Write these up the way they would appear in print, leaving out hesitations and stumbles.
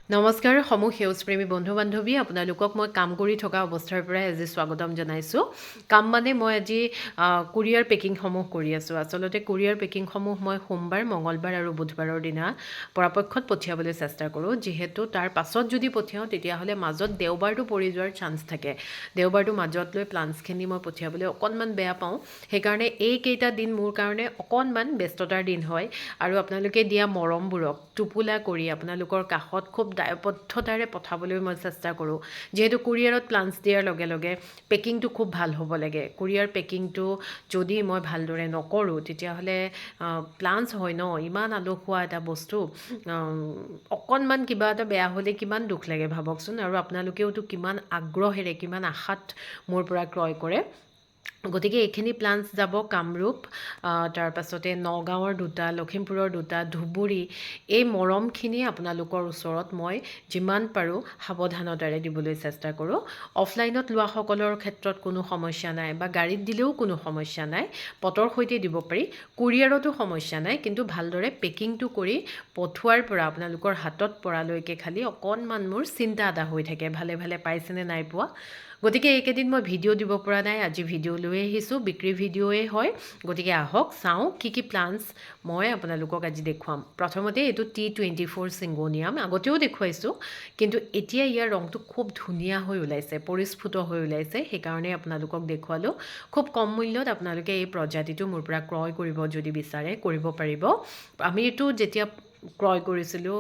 নমস্কাৰ সমূহ সেউজপ্ৰেমী বন্ধু বান্ধৱী আপোনালোকক মই কাম কৰি থকা অৱস্থাৰ পৰাই আজি স্বাগতম জনাইছোঁ। কাম মানে মই আজি কুৰিয়াৰ পেকিংসমূহ কৰি আছোঁ। আচলতে কুৰিয়াৰ পেকিংসমূহ মই সোমবাৰ, মঙলবাৰ আৰু বুধবাৰৰ দিনা পৰাপক্ষত পঠিয়াবলৈ চেষ্টা কৰোঁ। যিহেতু তাৰ পাছত যদি পঠিয়াওঁ তেতিয়াহ'লে মাজত দেওবাৰটো পৰি যোৱাৰ চান্স থাকে। দেওবাৰটো মাজত লৈ প্লান্সখিনি মই পঠিয়াবলৈ অকণমান বেয়া পাওঁ। সেইকাৰণে এইকেইটা দিন মোৰ কাৰণে অকণমান ব্যস্ততাৰ দিন হয় আৰু আপোনালোকে দিয়া মৰমবোৰক টোপোলা কৰি আপোনালোকৰ কাষত খুব দায়বদ্ধতাৰে পঠাবলৈ মই চেষ্টা কৰোঁ। যিহেতু কুৰিয়াৰত প্লান্স দিয়াৰ লগে লগে পেকিংটো খুব ভাল হ'ব লাগে। কুৰিয়াৰ পেকিংটো যদি মই ভালদৰে নকৰোঁ তেতিয়াহ'লে প্লান্স হয় ন, ইমান আলসুৱা এটা বস্তু, অকণমান কিবা এটা বেয়া হ'লে কিমান দুখ লাগে ভাবকচোন। আৰু আপোনালোকেওতো কিমান আগ্ৰহেৰে কিমান আশাত মোৰ পৰা ক্ৰয় কৰে। গতিকে এইখিনি প্লান্স যাব কামৰূপ, তাৰপাছতে নগাঁৱৰ দুটা, লখিমপুৰৰ দুটা, ধুবুৰী। এই মৰমখিনি আপোনালোকৰ ওচৰত মই যিমান পাৰোঁ সাৱধানতাৰে দিবলৈ চেষ্টা কৰোঁ। অফলাইনত লোৱাসকলৰ ক্ষেত্ৰত কোনো সমস্যা নাই বা গাড়ীত দিলেও কোনো সমস্যা নাই, পটৰ সৈতে দিব পাৰি। কুৰিয়াৰতো সমস্যা নাই, কিন্তু ভালদৰে পেকিংটো কৰি পঠোৱাৰ পৰা আপোনালোকৰ হাতত পৰালৈকে খালি অকণমান মোৰ চিন্তা এটা হৈ থাকে, ভালে ভালে পাইছেনে নাই পোৱা। গতিকে এইকেইদিন মই ভিডিঅ' দিব পৰা নাই। আজি ভিডিঅ' লৈ আহিছোঁ, বিক্ৰী ভিডিঅ'য়ে হয়। গতিকে আহক চাওঁ কি কি প্লান্স মই আপোনালোকক আজি দেখুৱাম। প্ৰথমতে এইটো T24 চিংগোনিয়াম, আগতেও দেখুৱাইছোঁ, কিন্তু এতিয়া ইয়াৰ ৰংটো খুব ধুনীয়া হৈ ওলাইছে, পৰিস্ফুট হৈ ওলাইছে, সেইকাৰণে আপোনালোকক দেখুৱালোঁ। খুব কম মূল্যত আপোনালোকে এই প্ৰজাতিটো মোৰ পৰা ক্ৰয় কৰিব যদি বিচাৰে কৰিব পাৰিব। আমি এইটো যেতিয়া ক্ৰয় কৰিছিলোঁ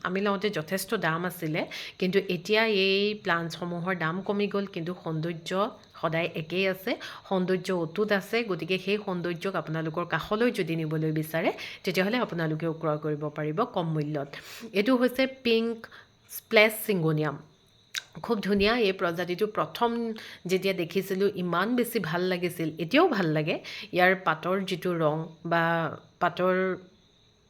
আমি লওঁতে যথেষ্ট দাম আছিলে, কিন্তু এতিয়া এই প্লান্সসমূহৰ দাম কমি গ'ল, কিন্তু সৌন্দৰ্য সদায় একেই আছে, সৌন্দৰ্য অটুট আছে। গতিকে সেই সৌন্দৰ্যক আপোনালোকৰ কাষলৈ যদি নিবলৈ বিচাৰে তেতিয়াহ'লে আপোনালোকেও ক্ৰয় কৰিব পাৰিব কম মূল্যত। এইটো হৈছে পিংক স্প্লেছ চিংগোনিয়াম। খুব ধুনীয়া এই প্ৰজাতিটো। প্ৰথম যেতিয়া দেখিছিলোঁ ইমান বেছি ভাল লাগিছিল, এতিয়াও ভাল লাগে। ইয়াৰ পাতৰ যিটো ৰং বা পাতৰ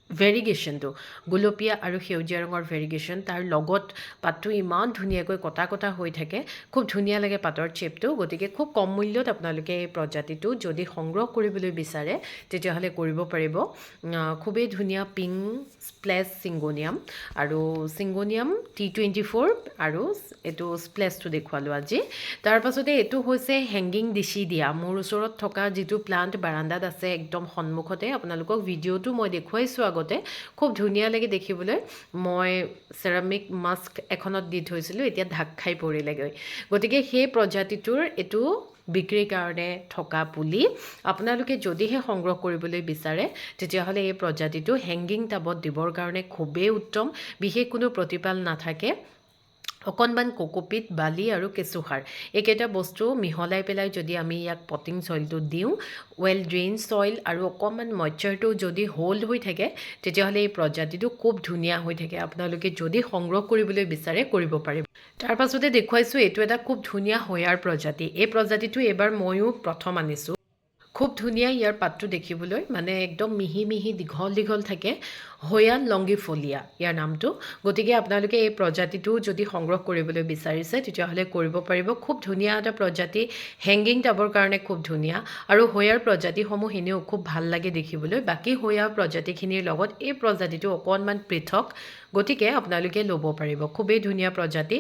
ভেৰিগেশ্যনটো, গুলপীয়া আৰু সেউজীয়া ৰঙৰ ভেৰিগেশ্যন, তাৰ লগত পাতটো ইমান ধুনীয়াকৈ কটা কটা হৈ থাকে, খুব ধুনীয়া লাগে পাতৰ শ্বেপটো। গতিকে খুব কম মূল্যত আপোনালোকে এই প্ৰজাতিটো যদি সংগ্ৰহ কৰিবলৈ বিচাৰে তেতিয়াহ'লে কৰিব পাৰিব। খুবেই ধুনীয়া পিংক স্প্লেছ চিংগোনিয়াম আৰু চিংগোনিয়াম T24 আৰু এইটো স্প্লেছটো দেখুৱালোঁ আজি। তাৰপাছতে এইটো হৈছে হেংগিং ডিচিডিয়া। মোৰ ওচৰত থকা যিটো প্লান্ট বাৰান্দাত আছে একদম সন্মুখতে, আপোনালোকক ভিডিঅ'টো মই দেখুৱাইছোঁ আগতে, খুব ধুনীয়া লাগে দেখিবলৈ। মই চেৰামিক মাস্ক এখনত দি থৈছিলোঁ, এতিয়া ঢাক খাই পৰিলেগৈ। গতিকে সেই প্ৰজাতিটোৰ এইটো বিক্ৰীৰ কাৰণে থকা পুলি। আপোনালোকে যদিহে সংগ্ৰহ কৰিবলৈ বিচাৰে তেতিয়াহ'লে এই প্ৰজাতিটো হেংগিং টাবত দিবৰ কাৰণে খুবেই উত্তম। বিশেষ কোনো প্ৰতিপাল নাথাকে, অকণমান কোকোপিট, বালি আৰু কেঁচুসাৰ এইকেইটা বস্তু মিহলাই পেলাই যদি আমি ইয়াক পটিং চইলটো দিওঁ, ৱেল ড্ৰেইন চইল আৰু অকণমান মইশ্চাৰটো যদি হোল্ড হৈ থাকে তেতিয়াহ'লে এই প্ৰজাতিটো খুব ধুনীয়া হৈ থাকে। আপোনালোকে যদি সংগ্ৰহ কৰিবলৈ বিচাৰে কৰিব পাৰিব। তাৰ পাছতে দেখুৱাইছোঁ এইটো এটা খুব ধুনীয়া হোয়াৰ প্ৰজাতি। এই প্ৰজাতিটো এইবাৰ ময়ো প্ৰথম আনিছোঁ। খুব ধুনীয়া ইয়াৰ পাতটো দেখিবলৈ, মানে একদম মিহি মিহি দীঘল দীঘল থাকে। হোয়ান লংগিফলিয়া ইয়াৰ নামটো। গতিকে আপোনালোকে এই প্ৰজাতিটো যদি সংগ্ৰহ কৰিবলৈ বিচাৰিছে তেতিয়াহ'লে কৰিব পাৰিব। খুব ধুনীয়া এটা প্ৰজাতি, হেংগিং টাবৰ কাৰণে খুব ধুনীয়া। আৰু হোয়াৰ প্ৰজাতিসমূহ এনেও খুব ভাল লাগে দেখিবলৈ। বাকী হোয়া প্ৰজাতিখিনিৰ লগত এই প্ৰজাতিটো অকণমান পৃথক, গতিকে আপোনালোকে ল'ব পাৰিব। খুবেই ধুনীয়া প্ৰজাতি।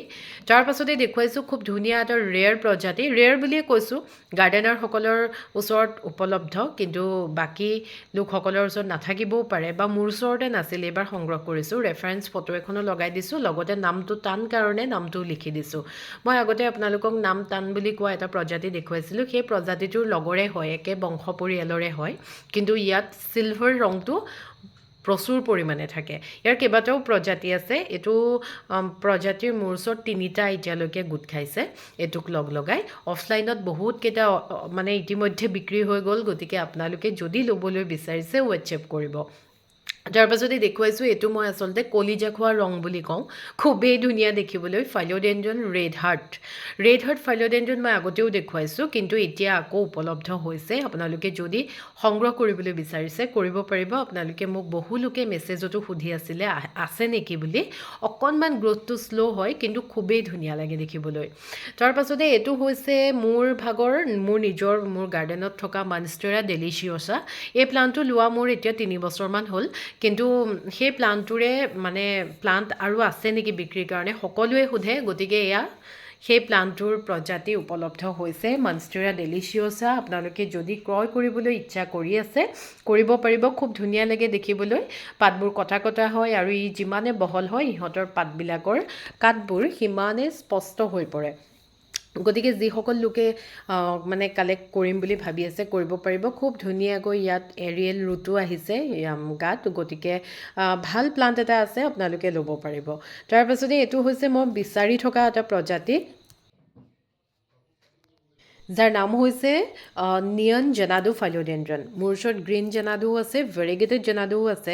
তাৰ পাছতে দেখুৱাইছোঁ খুব ধুনীয়া এটা ৰেয়াৰ প্ৰজাতি। ৰেয়াৰ বুলিয়ে কৈছোঁ, গাৰ্ডেনাৰসকলৰ ওচৰত উপলব্ধ, কিন্তু বাকী লোকসকলৰ ওচৰত নাথাকিবও পাৰে, বা মোৰ ওচৰতে নাছিল, এইবাৰ সংগ্ৰহ কৰিছোঁ। ৰেফাৰেঞ্চ ফটো এখনো লগাই দিছোঁ, লগতে নামটো টান কাৰণে নামটোও লিখি দিছোঁ। মই আগতে আপোনালোকক নাম টান বুলি কোৱা এটা প্ৰজাতি দেখুৱাইছিলোঁ, সেই প্ৰজাতিটোৰ লগৰে হয়, একে বংশ পৰিয়ালৰে হয়, কিন্তু ইয়াত চিলভাৰ ৰংটো প্ৰচুৰ পৰিমাণে থাকে। ইয়াৰ কেইবাটাও প্ৰজাতি আছে। এইটো প্ৰজাতিৰ মোৰ ওচৰত 3টা এতিয়ালৈকে গোট খাইছে এইটোক লগ লগাই। অফলাইনত বহুতকেইটা মানে ইতিমধ্যে বিক্ৰী হৈ গ'ল। গতিকে আপোনালোকে যদি ল'বলৈ বিচাৰিছে হোৱাটছএপ কৰিব। তাৰ পাছতে দেখুৱাইছোঁ এইটো মই আচলতে কলিজা খোৱা ৰং বুলি কওঁ। খুবেই ধুনীয়া দেখিবলৈ, ফাইলোডেনড্ৰন ৰেড হাৰ্ট। ৰেড হাৰ্ট ফাইলোডেনড্ৰন মই আগতেও দেখুৱাইছোঁ, কিন্তু এতিয়া আকৌ উপলব্ধ হৈছে। আপোনালোকে যদি সংগ্ৰহ কৰিবলৈ বিচাৰিছে কৰিব পাৰিব। আপোনালোকে মোক বহু লোকে মেছেজতো সুধি আছিলে আছে নেকি বুলি। অকণমান গ্ৰ'থটো শ্ল' হয়, কিন্তু খুবেই ধুনীয়া লাগে দেখিবলৈ। তাৰ পাছতে এইটো হৈছে মোৰ গাৰ্ডেনত থকা মনষ্টেৰা ডেলিচিয়ছা। এই প্লান্টটো লোৱা মোৰ এতিয়া 3 বছৰমান হ'ল, কিন্তু সেই প্লাণ্টটোৰে মানে প্লাণ্ট আৰু আছে নেকি বিক্ৰীৰ কাৰণে সকলোৱে সোধে, গতিকে এয়া সেই প্লাণ্টটোৰ প্ৰজাতি উপলব্ধ হৈছে মনষ্টেৰা ডেলিচিয়ছা। আপোনালোকে যদি ক্ৰয় কৰিবলৈ ইচ্ছা কৰি আছে কৰিব পাৰিব। খুব ধুনীয়া লাগে দেখিবলৈ, পাতবোৰ কটা কটা হয় আৰু ই যিমানে বহল হয় ইহঁতৰ পাতবিলাকৰ কাঠবোৰ সিমানে স্পষ্ট হৈ পৰে। গতিকে যিসকল লোকে মানে কালেক্ট কৰিম বুলি ভাবি আছে কৰিব পাৰিব। খুব ধুনীয়াকৈ ইয়াত এৰিয়েল ৰুটো আহিছে গাত, গতিকে ভাল প্লাণ্ট এটা আছে, আপোনালোকে ল'ব পাৰিব। তাৰপাছতে এইটো হৈছে মই বিচাৰি থকা এটা প্ৰজাতি, যাৰ নাম হৈছে নিয়ন জেনাডু ফাইলোডেণ্ড্ৰন। মোৰ ওচৰত গ্ৰীণ জেনাডুও আছে, ভেৰিগেটেড জেনাডুও আছে।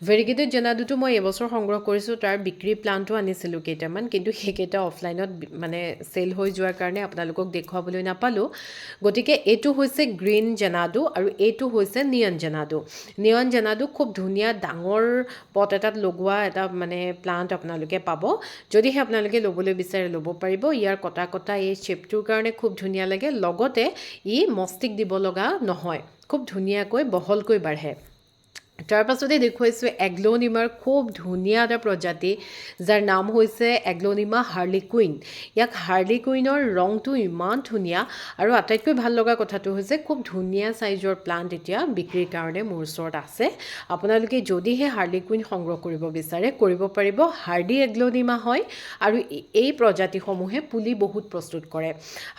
ভেৰিগেটেড জেনাডুটো মই এবছৰ সংগ্ৰহ কৰিছোঁ, তাৰ বিক্ৰী প্লাণ্টো আনিছিলোঁ কেইটামান, কিন্তু সেইকেইটা অফলাইনত মানে চেল হৈ যোৱাৰ কাৰণে আপোনালোকক দেখুৱাবলৈ নাপালোঁ। গতিকে এইটো হৈছে গ্ৰীণ জেনাডু আৰু এইটো হৈছে নিয়ন জেনাডু। নিয়ন জেনাডু খুব ধুনীয়া ডাঙৰ পট এটাত লগোৱা এটা মানে প্লাণ্ট আপোনালোকে পাব। যদিহে আপোনালোকে ল'বলৈ বিচাৰে ল'ব পাৰিব। ইয়াৰ কটা কটা এই শ্বেপটোৰ কাৰণে খুব ধুনীয়া লাগে, লগতে ই মষ্টিক দিব লগা নহয়, খুব ধুনীয়াকৈ বহলকৈ বাঢ়ে। তাৰপাছতে দেখুৱাইছোঁ এগ্ল'নিমাৰ খুব ধুনীয়া এটা প্ৰজাতি, যাৰ নাম হৈছে এগ্ল'নিমা হাৰ্লি কুইন। ইয়াক হাৰ্লি কুইনৰ ৰংটো ইমান ধুনীয়া আৰু আটাইতকৈ ভাল লগা কথাটো হৈছে খুব ধুনীয়া চাইজৰ প্লাণ্ট এতিয়া বিক্ৰীৰ কাৰণে মোৰ ওচৰত আছে। আপোনালোকে যদিহে হাৰ্লি কুইন সংগ্ৰহ কৰিব বিচাৰে কৰিব পাৰিব। হাৰ্ডি এগ্ল'নিমা হয় আৰু এই প্ৰজাতিসমূহে পুলি বহুত প্ৰস্তুত কৰে।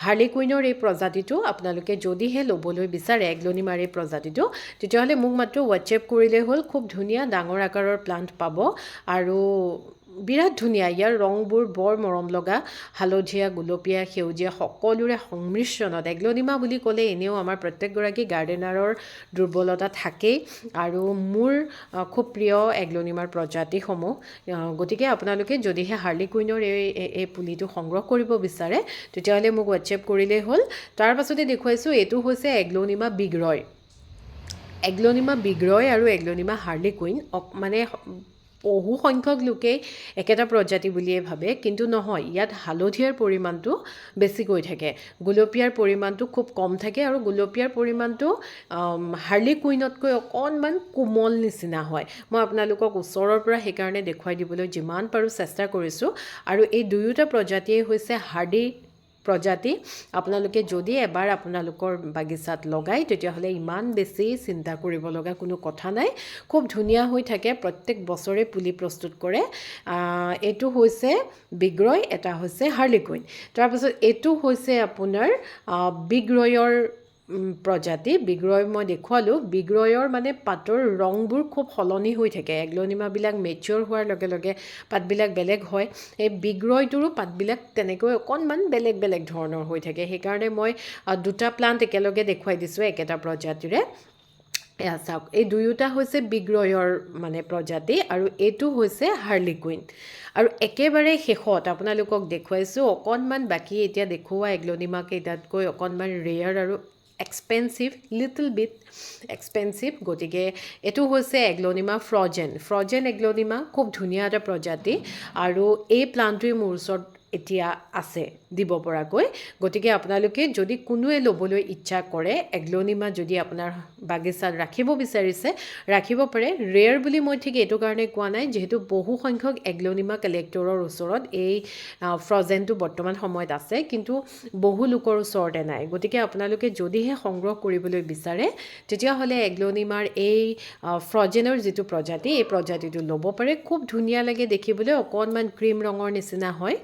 হাৰ্লি কুইনৰ এই প্ৰজাতিটো আপোনালোকে যদিহে ল'বলৈ বিচাৰে এগ্ল'নিমাৰ এই প্ৰজাতিটো, তেতিয়াহ'লে মোক মাত্ৰ হোৱাটছএপ কৰিলে হ'ল। খুব ধুনীয়া ডাঙৰ আকাৰৰ প্লাণ্ট পাব আৰু বিৰাট ধুনীয়া। ইয়াৰ ৰংবোৰ বৰ মৰম লগা, হালধীয়া, গুলপীয়া, সেউজীয়া সকলোৰে সংমিশ্ৰণত। এগ্ল'নিমা বুলি ক'লে এনেও আমাৰ প্ৰত্যেকগৰাকী গাৰ্ডেনাৰৰ দুৰ্বলতা থাকেই আৰু মোৰ খুব প্ৰিয় এগ্ল'নিমাৰ প্ৰজাতিসমূহ। গতিকে আপোনালোকে যদিহে হাৰ্লি কুইনৰ এই পুলিটো সংগ্ৰহ কৰিব বিচাৰে তেতিয়াহ'লে মোক হোৱাটছএপ কৰিলেই হ'ল। তাৰ পাছতে দেখুৱাইছোঁ এইটো হৈছে এগ্ল'নিমা বিগ ৰয়। এগ্ল'নিমা বিগ ৰয় আৰু এগ্ল'নিমা হাৰ্লি কুইন মানে বহু সংখ্যক লোকেই একেটা প্ৰজাতি বুলিয়ে ভাবে, কিন্তু নহয়। ইয়াত হালধীয়াৰ পৰিমাণটো বেছিকৈ থাকে, গুলপীয়াৰ পৰিমাণটো খুব কম থাকে আৰু গুলপীয়াৰ পৰিমাণটো হাৰ্লি কুইনতকৈ অকণমান কোমল নিচিনা হয়। মই আপোনালোকক ওচৰৰ পৰা সেইকাৰণে দেখুৱাই দিবলৈ যিমান পাৰোঁ চেষ্টা কৰিছোঁ। আৰু এই দুয়োটা প্ৰজাতিয়ে হৈছে হাৰ্ডি প্ৰজাতি। আপোনালোকে যদি এবাৰ আপোনালোকৰ বাগিচাত লগায় তেতিয়াহ'লে ইমান বেছি চিন্তা কৰিব লগা কোনো কথা নাই, খুব ধুনীয়া হৈ থাকে, প্ৰত্যেক বছৰে পুলি প্ৰস্তুত কৰে। এইটো হৈছে বিগ ৰয়, এটা হৈছে হাৰ্লি কুইন। তাৰপাছত এইটো হৈছে আপোনাৰ বিগ ৰয়ৰ প্ৰজাতি। বিগ ৰয় মই দেখুৱালোঁ। বিগ ৰয়ৰ মানে পাতৰ ৰংবোৰ খুব সলনি হৈ থাকে। এগ্ল'নিমাবিলাক মেচিয়ৰ হোৱাৰ লগে লগে পাতবিলাক বেলেগ হয়, এই বিগ ৰয়টোৰো পাতবিলাক তেনেকৈ অকণমান বেলেগ বেলেগ ধৰণৰ হৈ থাকে। সেইকাৰণে মই দুটা প্লাণ্ট একেলগে দেখুৱাই দিছোঁ একেটা প্ৰজাতিৰে। এয়া চাওক, এই দুয়োটা হৈছে বিগ ৰয়ৰ মানে প্ৰজাতি আৰু এইটো হৈছে হাৰ্লি কুইন। আৰু একেবাৰে শেষত আপোনালোকক দেখুৱাইছোঁ অকণমান বাকী এতিয়া দেখুওৱা এগ্ল'নিমাকেইটাতকৈ অকণমান ৰেয়াৰ আৰু এক্সপেঞ্চিভ, লিটল বিট এক্সপেঞ্চিভ। গতিকে এইটো হৈছে এগ্ল'নিমা ফ্ৰজেন। ফ্ৰজেন এগ্ল'নিমা খুব ধুনীয়া এটা প্ৰজাতি আৰু এই প্লাণ্টটোৱে মোৰ ওচৰত এতিয়া আছে দিব পৰাকৈ। গতিকে আপোনালোকে যদি কোনোৱে ল'বলৈ ইচ্ছা কৰে এগ্ল'নিমা, যদি আপোনাৰ বাগিচাত ৰাখিব বিচাৰিছে ৰাখিব পাৰে। ৰেয়াৰ বুলি মই ঠিক এইটো কাৰণে কোৱা নাই, যিহেতু বহু সংখ্যক এগ্ল'নিমা কালেক্টৰৰ ওচৰত এই ফ্ৰজেনটো বৰ্তমান সময়ত আছে, কিন্তু বহু লোকৰ ওচৰতে নাই। গতিকে আপোনালোকে যদিহে সংগ্ৰহ কৰিবলৈ বিচাৰে তেতিয়াহ'লে এগ্ল'নিমাৰ এই ফ্ৰজেনৰ যিটো প্ৰজাতি এই প্ৰজাতিটো ল'ব পাৰে। খুব ধুনীয়া লাগে দেখিবলৈ, অকণমান ক্ৰীম ৰঙৰ নিচিনা হয়।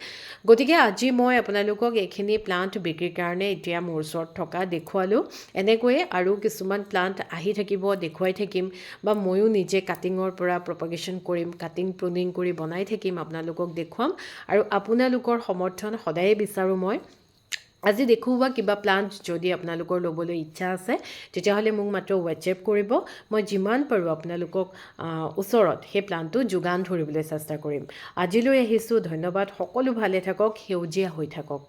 গতিকে আজি মই আপোনালোকক এইখিনি প্লাণ্ট বিক্ৰীৰ কাৰণে এতিয়া মোৰ ওচৰত থকা দেখুৱালোঁ। এনেকৈয়ে আৰু কিছুমান প্লাণ্ট আহি থাকিব, দেখুৱাই থাকিম, বা ময়ো নিজে কাটিঙৰ পৰা প্ৰপাগেশ্যন কৰিম, কাটিং প্ৰুনিং কৰি বনাই থাকিম, আপোনালোকক দেখুৱাম। আৰু আপোনালোকৰ সমৰ্থন সদায়ে বিচাৰোঁ মই। আজি দেখুওৱা কিবা প্লাণ্ট যদি আপোনালোকৰ ল'বলৈ ইচ্ছা আছে তেতিয়াহ'লে মোক মাত্ৰ হোৱাটছএপ কৰিব। মই যিমান পাৰোঁ আপোনালোকক ওচৰত সেই প্লাণ্টটো যোগান ধৰিবলৈ চেষ্টা কৰিম। আজিলৈ আহিছোঁ, ধন্যবাদ। সকলো ভালে থাকক, সেউজীয়া হৈ থাকক।